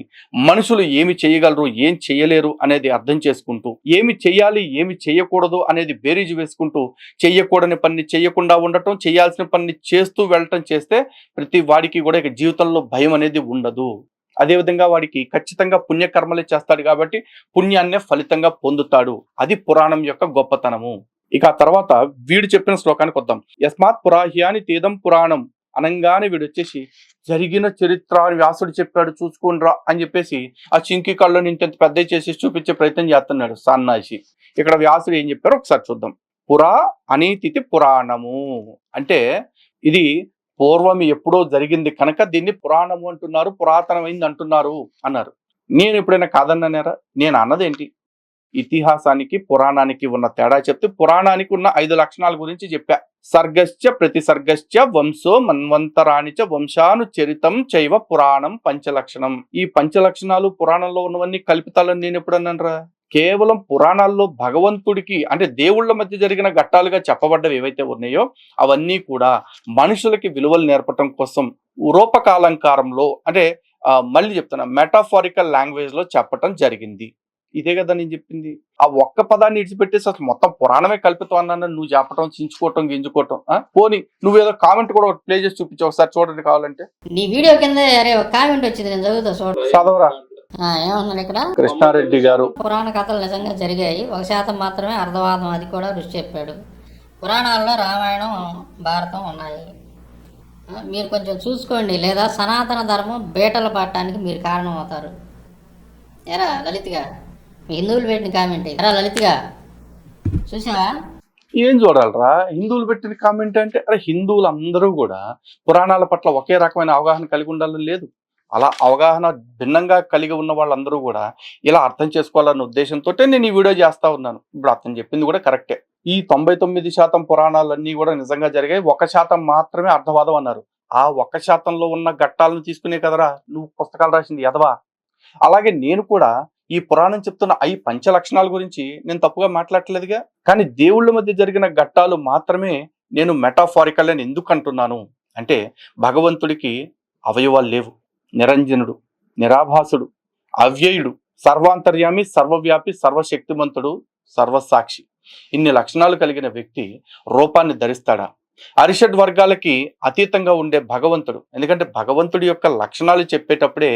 మనుషులు ఏమి చేయగలరు, ఏం చేయలేరు అనేది అర్థం చేసుకుంటూ, ఏమి చేయాలి ఏమి చేయకూడదు అనేది బేరీజు వేసుకుంటూ, చెయ్యకూడని పని చేయకుండా ఉండటం, చేయాల్సిన పని చేస్తూ వెళ్ళటం చేస్తే ప్రతి వాడికి కూడా ఇక జీవితంలో భయం అనేది ఉండదు. అదేవిధంగా వాడికి ఖచ్చితంగా పుణ్యకర్మలే చేస్తాడు కాబట్టి పుణ్యాన్నే ఫలితంగా పొందుతాడు. అది పురాణం యొక్క గొప్పతనము. ఇక ఆ తర్వాత వీడు చెప్పిన శ్లోకానికి వద్దాం. యస్మాత్ పురాహ్యాని తీదం పురాణం అనగానే వీడు వచ్చేసి జరిగిన చరిత్ర అని వ్యాసుడు చెప్పాడు చూసుకోండిరా అని చెప్పేసి ఆ చింకి కళ్ళని ఇంత పెద్ద చేసి చూపించే ప్రయత్నం చేస్తున్నాడు సన్నాసి. ఇక్కడ వ్యాసుడు ఏం చెప్పారో ఒకసారి చూద్దాం. పురా అనీతిథి పురాణము అంటే ఇది పూర్వం ఎప్పుడో జరిగింది కనుక దీన్ని పురాణము అంటున్నారు, పురాతనమైంది అంటున్నారు అన్నారు. నేను ఎప్పుడైనా కాదన్నారా? నేను అన్నదేంటి? ఇతిహాసానికి పురాణానికి ఉన్న తేడా చెప్తే, పురాణానికి ఉన్న 5 లక్షణాల గురించి చెప్పా. సర్గశ్చ ప్రతిసర్గశ్చ వంశో మన్వంతరాణిచ వంశానుచరితం చైవ పురాణం పంచలక్షణం. ఈ పంచలక్షణాలు పురాణంలో ఉన్నవన్నీ కల్పితాలని నేను ఎప్పుడన్నానరా? కేవలం పురాణాల్లో భగవంతుడికి అంటే దేవుళ్ళ మధ్య జరిగిన ఘట్టాలుగా చెప్పబడ్డవి ఏవైతే ఉన్నాయో అవన్నీ కూడా మనుషులకి విలువలు నేర్పటం కోసం రూపకాలంకారంలో అంటే మళ్ళీ చెప్తున్నా, మెటాఫారికల్ లాంగ్వేజ్ లో చెప్పటం జరిగింది. ఇదే కదా నేను చెప్పింది. ఆ ఒక్క పదాన్ని ఇడిచిపెట్టేసి అసలు మొత్తం పురాణమే కల్పితం అన్నా నువ్వు చెప్పటం, చించుకోవటం, గింజుకోవటం. పోనీ నువ్వేదో కామెంట్ కూడా ప్లే చేసి చూపించు ఒకసారి, చూడండి కావాలంటే. నీ వీడియో కింద అరే ఒక కామెంట్ వచ్చింది, నేను చదువుతా చూడ. చదవరా. ఏమన్నాడు ఇక్కడ? కృష్ణారెడ్డి గారు, పురాణ కథలు నిజంగా జరిగాయి, 1% మాత్రమే అర్ధవాదం, అది కూడా రుచి చెప్పాడు. పురాణాల్లో రామాయణం, భారతం ఉన్నాయి, మీరు కొంచెం చూసుకోండి, లేదా సనాతన ధర్మం బేటలు పట్టడానికి మీరు కారణం అవుతారు. ఎరా లలిత్గా, హిందువులు పెట్టిన కామెంట్ ఎరా లలిత్గా, చూసావా? ఏం చూడాలరా హిందువులు పెట్టిన కామెంట్ అంటే? అరే హిందువులు అందరూ కూడా పురాణాల పట్ల ఒకే రకమైన అవగాహన కలిగి ఉండాలని లేదు. అలా అవగాహన భిన్నంగా కలిగి ఉన్న వాళ్ళందరూ కూడా ఇలా అర్థం చేసుకోవాలన్న ఉద్దేశంతో నేను ఈ వీడియో చేస్తా ఉన్నాను. ఇప్పుడు అతను చెప్పింది కూడా కరెక్టే. ఈ 99% పురాణాలన్నీ కూడా నిజంగా జరిగాయి, 1% మాత్రమే అర్థవాదం అన్నారు. ఆ 1%లో ఉన్న ఘట్టాలను తీసుకునే కదరా నువ్వు పుస్తకాలు రాసింది ఎదవా. అలాగే నేను కూడా ఈ పురాణం చెప్తున్న ఈ పంచలక్షణాల గురించి నేను తప్పుగా మాట్లాడలేదుగా. కానీ దేవుళ్ళ మధ్య జరిగిన ఘట్టాలు మాత్రమే నేను మెటాఫారికల్ అని ఎందుకు అంటున్నాను అంటే, భగవంతుడికి అవయవాలు లేవు, నిరంజనుడు, నిరాభాసుడు, అవ్యయుడు, సర్వాంతర్యామి, సర్వవ్యాపి, సర్వశక్తిమంతుడు, సర్వసాక్షి. ఇన్ని లక్షణాలు కలిగిన వ్యక్తి రూపాన్ని ధరిస్తాడా? అరిషడ్ వర్గాలకి అతీతంగా ఉండే భగవంతుడు. ఎందుకంటే భగవంతుడి యొక్క లక్షణాలు చెప్పేటప్పుడే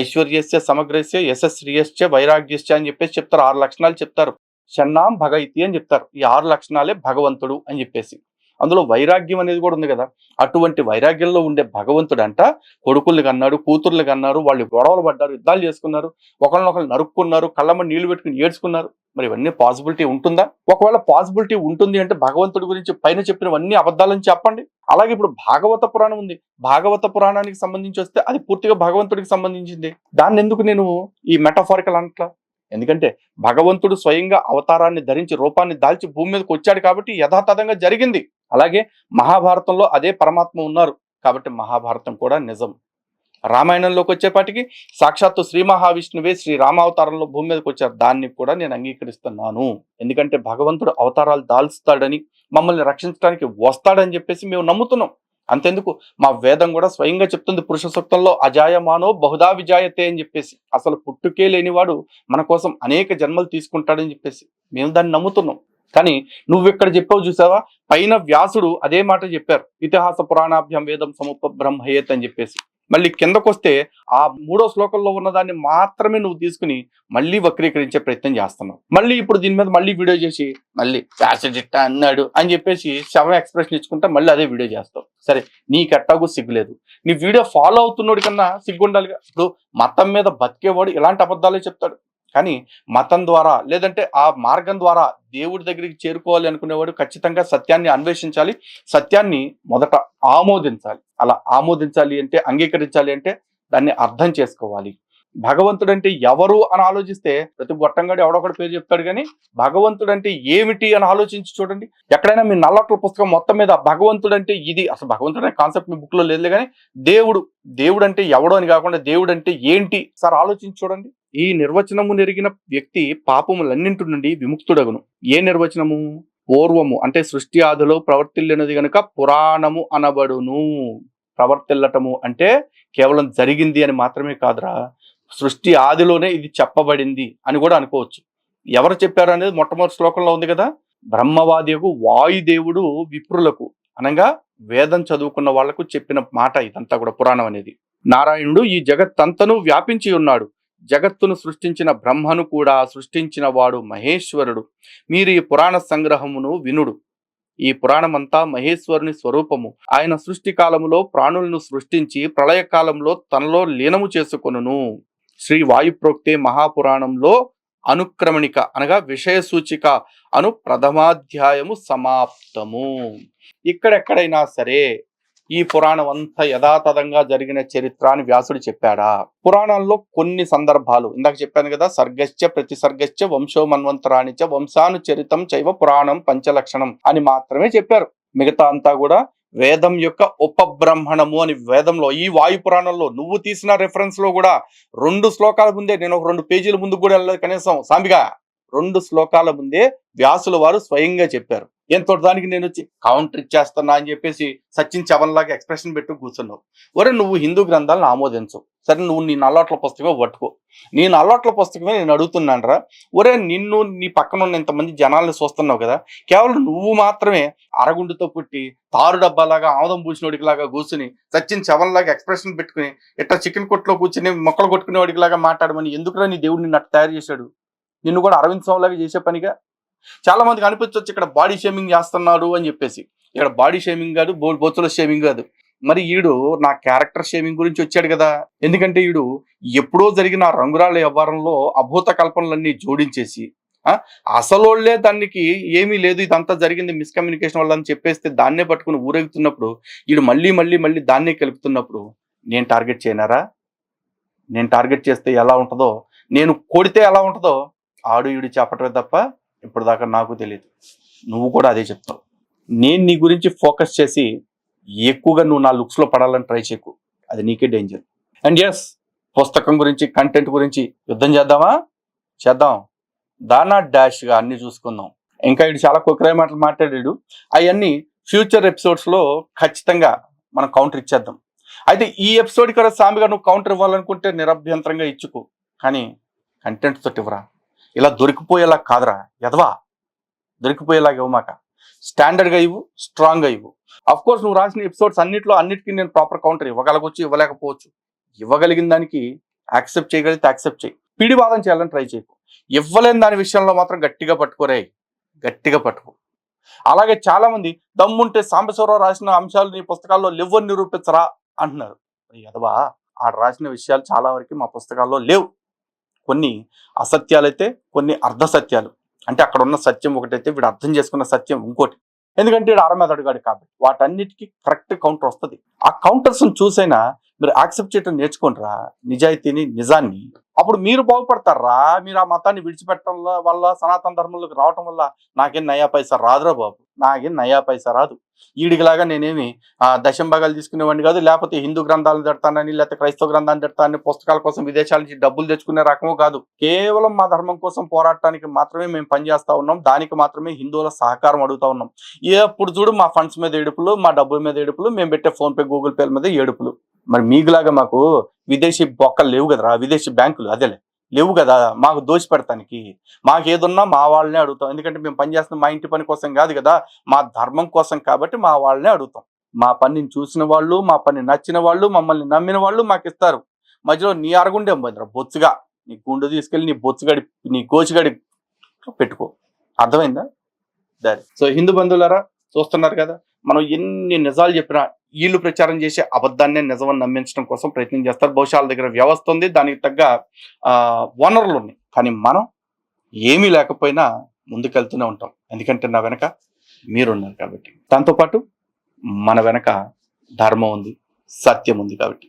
ఐశ్వర్యస్య, సమగ్రస్య, యశస్శ్రియస్య, వైరాగ్యస్య అని చెప్పేసి చెప్తారు. 6 లక్షణాలు చెప్తారు. షన్నాం భగయితి అని చెప్తారు. ఈ 6 లక్షణాలే భగవంతుడు అని చెప్పేసి. అందులో వైరాగ్యం అనేది కూడా ఉంది కదా. అటువంటి వైరాగ్యంలో ఉండే భగవంతుడు అంట కొడుకుల్ని కన్నాడు, కూతుర్లు కన్నారు, వాళ్ళు గొడవలు పడ్డారు, యుద్ధాలు చేసుకున్నారు, ఒకళ్ళనొకళ్ళు నరుక్కున్నారు, కళ్ళమ్మ నీళ్లు పెట్టుకుని ఏడ్చుకున్నారు. మరి ఇవన్నీ పాసిబిలిటీ ఉంటుందా? ఒకవేళ పాసిబిలిటీ ఉంటుంది అంటే భగవంతుడి గురించి పైన చెప్పినవన్నీ అబద్ధాలని చెప్పండి. అలాగే ఇప్పుడు భాగవత పురాణం ఉంది, భాగవత పురాణానికి సంబంధించి వస్తే అది పూర్తిగా భగవంతుడికి సంబంధించింది. దాన్ని ఎందుకు నేను ఈ మెటాఫారికల్ అంటలా? ఎందుకంటే భగవంతుడు స్వయంగా అవతారాన్ని ధరించి రూపాన్ని దాల్చి భూమి మీదకి వచ్చాడు కాబట్టి యథాతథంగా జరిగింది. అలాగే మహాభారతంలో అదే పరమాత్మ ఉన్నారు కాబట్టి మహాభారతం కూడా నిజం. రామాయణంలోకి వచ్చేపాటికి సాక్షాత్తు శ్రీ మహావిష్ణువే శ్రీ రామావతారంలో భూమి మీదకి వచ్చారు. దాన్ని కూడా నేను అంగీకరిస్తున్నాను. ఎందుకంటే భగవంతుడు అవతారాలు దాల్స్తాడని, మమ్మల్ని రక్షించడానికి వస్తాడని చెప్పేసి మేము నమ్ముతున్నాం. అంతెందుకు, మా వేదం కూడా స్వయంగా చెప్తుంది పురుష సూక్తంలో, అజాయమానో బహుదా విజాయతే అని చెప్పేసి. అసలు పుట్టుకే లేనివాడు మన కోసం అనేక జన్మలు తీసుకుంటాడని చెప్పేసి మేము దాన్ని నమ్ముతున్నాం. కానీ నువ్వు ఇక్కడ చెప్పావు చూసావా, పైన వ్యాసుడు అదే మాట చెప్పారు, ఇతిహాస పురాణాభ్యం వేదం సముప బ్రహ్మయేత్ అని చెప్పేసి. మళ్ళీ కిందకొస్తే ఆ 3వ శ్లోకంలో ఉన్నదాన్ని మాత్రమే నువ్వు తీసుకుని మళ్ళీ వక్రీకరించే ప్రయత్నం చేస్తున్నావు. మళ్ళీ ఇప్పుడు దీని మీద మళ్ళీ వీడియో చేసి మళ్ళీ వ్యాసుడిట్ట అన్నాడు అని చెప్పేసి శవం ఎక్స్ప్రెషన్ ఇచ్చుకుంటా మళ్ళీ అదే వీడియో చేస్తావు. సరే, నీకెట్టాಗೂ సిగ్గులేదు. నీ వీడియో ఫాలో అవుతున్నోడి కన్నా సిగ్గుండాలిగా. ఇప్పుడు మతం మీద బతికేవాడు ఇలాంటి అబద్ధాలే చెప్తాడు. కానీ మతం ద్వారా లేదంటే ఆ మార్గం ద్వారా దేవుడి దగ్గరికి చేరుకోవాలి అనుకునేవాడు ఖచ్చితంగా సత్యాన్ని అన్వేషించాలి, సత్యాన్ని మొదట ఆమోదించాలి. అలా ఆమోదించాలి అంటే, అంగీకరించాలి అంటే దాన్ని అర్థం చేసుకోవాలి. భగవంతుడు అంటే ఎవరు అని ఆలోచిస్తే ప్రతి గొట్టంగాడు ఎవడొకటి పేరు చెప్తాడు. కానీ భగవంతుడు అంటే ఏమిటి అని ఆలోచించి చూడండి. ఎక్కడైనా మీ నల్లట్ల పుస్తకం మొత్తం మీద భగవంతుడు అంటే ఇది, అసలు భగవంతుడు అనే కాన్సెప్ట్ మీ బుక్ లో లేదు. కానీ దేవుడు అంటే ఎవడో అని కాకుండా దేవుడు అంటే ఏంటి సార్ ఆలోచించి చూడండి. ఈ నిర్వచనము నెరిగిన వ్యక్తి పాపములన్నింటి నుండి విముక్తుడగును. ఏ నిర్వచనము? పూర్వము అంటే సృష్టి ఆదిలో ప్రవర్తిల్లినది గనుక పురాణము అనబడును. ప్రవర్తిల్లటము అంటే కేవలం జరిగింది అని మాత్రమే కాదురా, సృష్టి ఆదిలోనే ఇది చెప్పబడింది అని కూడా అనుకోవచ్చు. ఎవరు చెప్పారు అనేది మొట్టమొదటి శ్లోకంలో ఉంది కదా. బ్రహ్మవాదికు వాయుదేవుడు విప్రులకు అనగా వేదం చదువుకున్న వాళ్లకు చెప్పిన మాట ఇదంతా కూడా పురాణం అనేది. నారాయణుడు ఈ జగత్తంతను వ్యాపించి ఉన్నాడు. జగత్తును సృష్టించిన బ్రహ్మను కూడా సృష్టించిన వాడు మహేశ్వరుడు. మీరు ఈ పురాణ సంగ్రహమును వినుడు. ఈ పురాణమంతా మహేశ్వరుని స్వరూపము. ఆయన సృష్టి కాలములో ప్రాణులను సృష్టించి ప్రళయకాలంలో తనలో లీనము చేసుకొనును. శ్రీ వాయుప్రోక్తే మహాపురాణంలో అనుక్రమణిక అనగా విషయ సూచిక అను ప్రథమాధ్యాయము సమాప్తము. ఇక్కడెక్కడైనా సరే ఈ పురాణం అంతా యథాతథంగా జరిగిన చరిత్ర అని వ్యాసుడు చెప్పాడా? పురాణాల్లో కొన్ని సందర్భాలు ఇందాక చెప్పాను కదా, సర్గశ్చ ప్రతి సర్గశ్చ వంశో మన్వంతరాణిచ వంశానుచరితం చైవ పురాణం పంచలక్షణం అని మాత్రమే చెప్పారు. మిగతా అంతా కూడా వేదం యొక్క ఉపబ్రహ్మణము అని వేదంలో, ఈ వాయు పురాణంలో నువ్వు తీసిన రెఫరెన్స్ లో కూడా 2 శ్లోకాల ముందే, నేను ఒక 2 పేజీల ముందు కూడా వెళ్ళలేదు కనీసం సాంబిగా, 2 శ్లోకాల ముందే వ్యాసుల వారు స్వయంగా చెప్పారు. ఎంతో దానికి నేను వచ్చి కౌంటర్ ఇచ్చేస్తున్నా అని చెప్పేసి సచిన్ చవన్ లాగా ఎక్స్ప్రెషన్ పెట్టు కూర్చున్నావు. ఒరే నువ్వు హిందూ గ్రంథాలను ఆమోదించవు, సరే నువ్వు నీ నల్లట్ల పుస్తకమే పట్టుకో. నీ నల్లట్ల పుస్తకమే నేను అడుగుతున్నాను రా, ఒరే నిన్ను నీ పక్కన ఉన్న ఇంతమంది జనాల్ని చూస్తున్నావు కదా, కేవలం నువ్వు మాత్రమే అరగుండుతో పుట్టి తారు డబ్బాలాగా ఆముదం పూసినోడికి లాగా కూర్చుని సచిన్ చవన్ లాగా ఎక్స్ప్రెషన్ పెట్టుకుని ఇట్లా చికెన్ కొట్లో కూర్చుని మొక్కలు కొట్టుకునేవాడికి లాగా మాట్లాడమని ఎందుకురా నీ దేవుడు నిన్ను అట్లా తయారు చేశాడు? నిన్ను కూడా అరవింద్ స్వామి లాగా చేసే పనిగా. చాలా మందికి అనిపించవచ్చు ఇక్కడ బాడీ షేమింగ్ చేస్తున్నాడు అని చెప్పేసి. ఇక్కడ బాడీ షేమింగ్ కాదు, బొచ్చుల షేమింగ్ కాదు. మరి ఈడు నా క్యారెక్టర్ షేమింగ్ గురించి వచ్చాడు కదా. ఎందుకంటే ఈడు ఎప్పుడో జరిగిన రంగురాళ్ళ వ్యవహారంలో అభూత కల్పనలన్నీ జోడించేసి అసలోళ్లే దానికి ఏమీ లేదు, ఇదంతా జరిగింది మిస్కమ్యూనికేషన్ వల్ల అని చెప్పేస్తే దాన్నే పట్టుకుని ఊరెగుతున్నప్పుడు ఈడు మళ్ళీ మళ్ళీ మళ్ళీ దాన్నే కలుపుతున్నప్పుడు నేను టార్గెట్ చేయనారా? నేను టార్గెట్ చేస్తే ఎలా ఉంటుందో, నేను కొడితే ఎలా ఉంటుందో ఆడు ఈడు చెప్పటమే తప్ప ఇప్పుడు దాకా నాకు తెలియదు. నువ్వు కూడా అదే చెప్తావు. నేను నీ గురించి ఫోకస్ చేసి ఎక్కువగా నువ్వు నా లుక్స్లో పడాలని ట్రై చేయకు, అది నీకే డేంజర్. అండ్ ఎస్, పుస్తకం గురించి కంటెంట్ గురించి యుద్ధం చేద్దామా? చేద్దాం. దానా డాష్గా అన్ని చూసుకుందాం. ఇంకా ఇటు చాలా కొక్కరాయి మాటలు మాట్లాడాడు, అవన్నీ ఫ్యూచర్ ఎపిసోడ్స్లో ఖచ్చితంగా మనం కౌంటర్ ఇచ్చేద్దాం. అయితే ఈ ఎపిసోడ్కి కదా సామిగా నువ్వు కౌంటర్ ఇవ్వాలనుకుంటే నిరభ్యంతరంగా ఇచ్చుకో, కానీ కంటెంట్ తోటి ఇవ్వరా. ఇలా దొరికిపోయేలా కాదురా ఎదవా, దొరికిపోయేలాగా ఇవ్వమాక. స్టాండర్డ్గా ఇవ్వు, స్ట్రాంగ్గా ఇవ్వు. అఫ్ కోర్స్ నువ్వు రాసిన ఎపిసోడ్స్ అన్నిటికీ నేను ప్రాపర్ కౌంటర్ ఇవ్వగలగొచ్చు, ఇవ్వలేకపోవచ్చు. ఇవ్వగలిగిన దానికి యాక్సెప్ట్ చేయగలిగితే యాక్సెప్ట్ చేయి, పిడివాదం చేయాలని ట్రై చేయకు. ఇవ్వలేని దాని విషయంలో మాత్రం గట్టిగా పట్టుకోరే, గట్టిగా పట్టుకో. అలాగే చాలా మంది దమ్ముంటే సాంబశివరావు రాసిన అంశాలు నీ పుస్తకాల్లో లేవని నిరూపించరా అంటున్నారు. ఎదవా, ఆడ రాసిన విషయాలు చాలా వరకు మా పుస్తకాల్లో లేవు. కొన్ని అసత్యాలైతే, కొన్ని అర్ధసత్యాలు. అంటే అక్కడ ఉన్న సత్యం ఒకటైతే వీడు అర్థం చేసుకున్న సత్యం ఇంకోటి. ఎందుకంటే వీడు అరమెదడుగాడు కాబట్టి వాటన్నిటికీ కరెక్ట్ కౌంటర్ వస్తుంది. ఆ కౌంటర్స్ చూసైనా మీరు యాక్సెప్ట్ చేయడం నేర్చుకోండిరా, నిజాయితీని, నిజాన్ని. అప్పుడు మీరు బాగుపడతారా. మీరు ఆ మతాన్ని విడిచిపెట్టడం వల్ల, సనాతన ధర్మంలోకి రావటం వల్ల నాకేం నయా పైసా రాదురా బాబు, నాకేం నయా పైసా రాదు. ఈడికిలాగా నేనేమి దశంభాగాలు తీసుకునేవాడిని కాదు, లేకపోతే హిందూ గ్రంథాలను తిడతానని, లేకపోతే క్రైస్తవ గ్రంథాన్ని తిడతానని, పుస్తకాల కోసం విదేశాల నుంచి డబ్బులు తెచ్చుకునే రకము కాదు. కేవలం మా ధర్మం కోసం పోరాటానికి మాత్రమే మేము పనిచేస్తా ఉన్నాం, దానికి మాత్రమే హిందువుల సహకారం అడుగుతా ఉన్నాం. ఎప్పుడు చూడు మా ఫండ్స్ మీద ఏడుపులు, మా డబ్బుల మీద ఏడుపులు, మేము పెట్టే ఫోన్పే, గూగుల్ పేల మీద ఏడుపులు. మరి మీకులాగా మాకు విదేశీ బొక్కలు లేవు కదరా, విదేశీ బ్యాంకులు అదేలే లేవు కదా మాకు దోచి పెడతానికి. మాకు ఏదున్నా మా వాళ్ళనే అడుగుతాం, ఎందుకంటే మేము పనిచేస్తున్న మా ఇంటి పని కోసం కాదు కదా, మా ధర్మం కోసం కాబట్టి మా వాళ్ళనే అడుగుతాం. మా పనిని చూసిన వాళ్ళు, మా పని నచ్చిన వాళ్ళు, మమ్మల్ని నమ్మిన వాళ్ళు మాకు ఇస్తారు. మధ్యలో నీ అరగుండేం పోయిందిరా బొత్సుగా, నీ గుండు తీసుకెళ్ళి నీ బొత్సుగడి, నీ గోచిగడి పెట్టుకో. అర్థమైందా? దారి. సో హిందూ బంధువులారా చూస్తున్నారు కదా, మనం ఎన్ని నిజాలు చెప్పినా వీళ్ళు ప్రచారం చేసే అబద్ధాన్నే నిజమని నమ్మించడం కోసం ప్రయత్నం చేస్తారు. బహుశా వాళ్ళ దగ్గర వ్యవస్థ ఉంది, దానికి తగ్గ వనరులు ఉన్నాయి, కానీ మనం ఏమీ లేకపోయినా ముందుకెళ్తూనే ఉంటాం. ఎందుకంటే నా వెనక మీరున్నారు కాబట్టి. దాంతోపాటు మన వెనక ధర్మం ఉంది, సత్యం ఉంది కాబట్టి.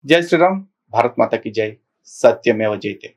జై శ్రీరామ్, భారత్ మాతకి జై, సత్యమేవ జయతే.